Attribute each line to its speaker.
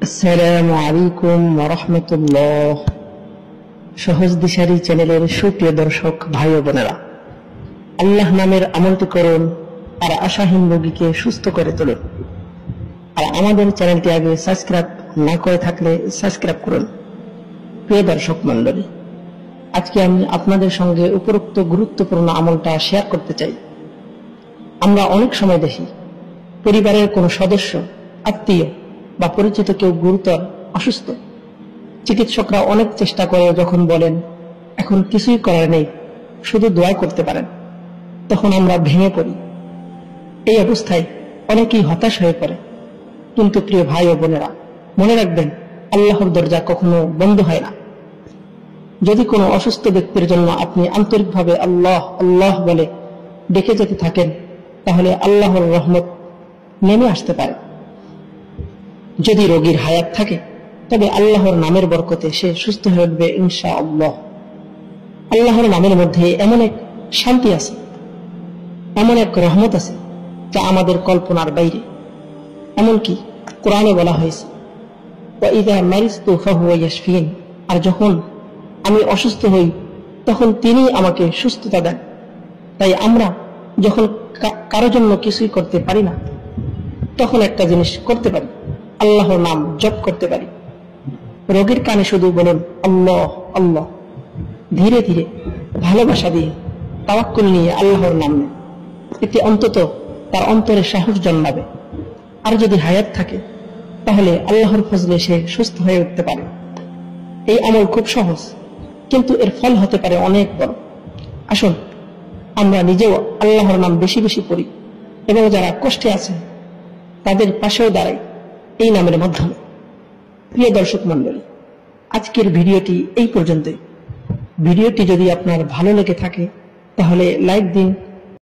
Speaker 1: আসসালামু আলাইকুম ওয়া রাহমাতুল্লাহ। সহজ দিশারি চ্যানেলের সুপ্রিয় দর্শক ভাই ও বোনেরা, আল্লাহ নামের আমলটি করুন আর আশাহীন রোগীকে সুস্থ করে তুলুন। আর আমাদের চ্যানেলটি আগে সাবস্ক্রাইব না করে থাকলে সাবস্ক্রাইব করুন। প্রিয় দর্শক মণ্ডলী, আজকে আমি আপনাদের সঙ্গে উপরোক্ত গুরুত্বপূর্ণ আমলটা শেয়ার করতে চাই। আমরা অনেক সময় দেখি পরিবারের কোনো সদস্য, আত্মীয় বা পরিচিত কেউ গুরুতর অসুস্থ। চিকিৎসকরা অনেক চেষ্টা করে যখন বলেন এখন কিছুই করার নেই, শুধু দোয়া করতে পারেন, তখন আমরা ভেঙে পড়ি। এই অবস্থায় অনেকেই হতাশ হয়ে পড়ে। কিন্তু প্রিয় ভাই ও বোনেরা, মনে রাখবেন, আল্লাহর দরজা কখনো বন্ধ হয় না। যদি কোনো অসুস্থ ব্যক্তির জন্য আপনি আন্তরিকভাবে আল্লাহ আল্লাহ বলে ডেকে যেতে থাকেন, তাহলে আল্লাহর রহমত নেমে আসতে পারে। যদি রোগীর হায়াত থাকে, তবে আল্লাহর নামের বরকতে সে সুস্থ হয়ে উঠবে ইনশাআল্লাহ। আল্লাহর নামের মধ্যে এমন এক শান্তি আছে, এমন এক রহমত আছে, যা আমাদের কল্পনার বাইরে। এমনকি কোরআনে বলা হয়েছে, ওয়াইযা মারিজতু ফাহুয়া ইয়াশফিন, আর যখন আমি অসুস্থ হই তখন তিনি আমাকে সুস্থতা দেন। তাই আমরা যখন কারো জন্য কিছুই করতে পারি না, তখন একটা জিনিস করতে পারি, আল্লাহর নাম জপ করতে পারি। রোগীর কানে শুধু বলুন আল্লাহ আল্লাহ, ধীরে ধীরে ভালোবাসা দিয়ে তাওয়াক্কুল নিয়ে আল্লাহর নাম নেন। এতে অন্তত তার অন্তরে সাহস জন্মাবে। আর যদি হায়াত থাকে, তাহলে আল্লাহর ফজলে সে সুস্থ হয়ে উঠতে পারে। এই আমল খুব সহজ, কিন্তু এর ফল হতে পারে অনেক বড়। আসুন আমরা নিজেও আল্লাহর নাম বেশি বেশি পড়ি এবং যারা কষ্টে আছে তাদের পাশেও দাঁড়াই এই নামের মাধ্যমে। প্রিয় দর্শক মণ্ডলী, আজকের ভিডিওটি এই পর্যন্তই। ভিডিওটি যদি আপনার ভালো লেগে থাকে, তাহলে লাইক দিন,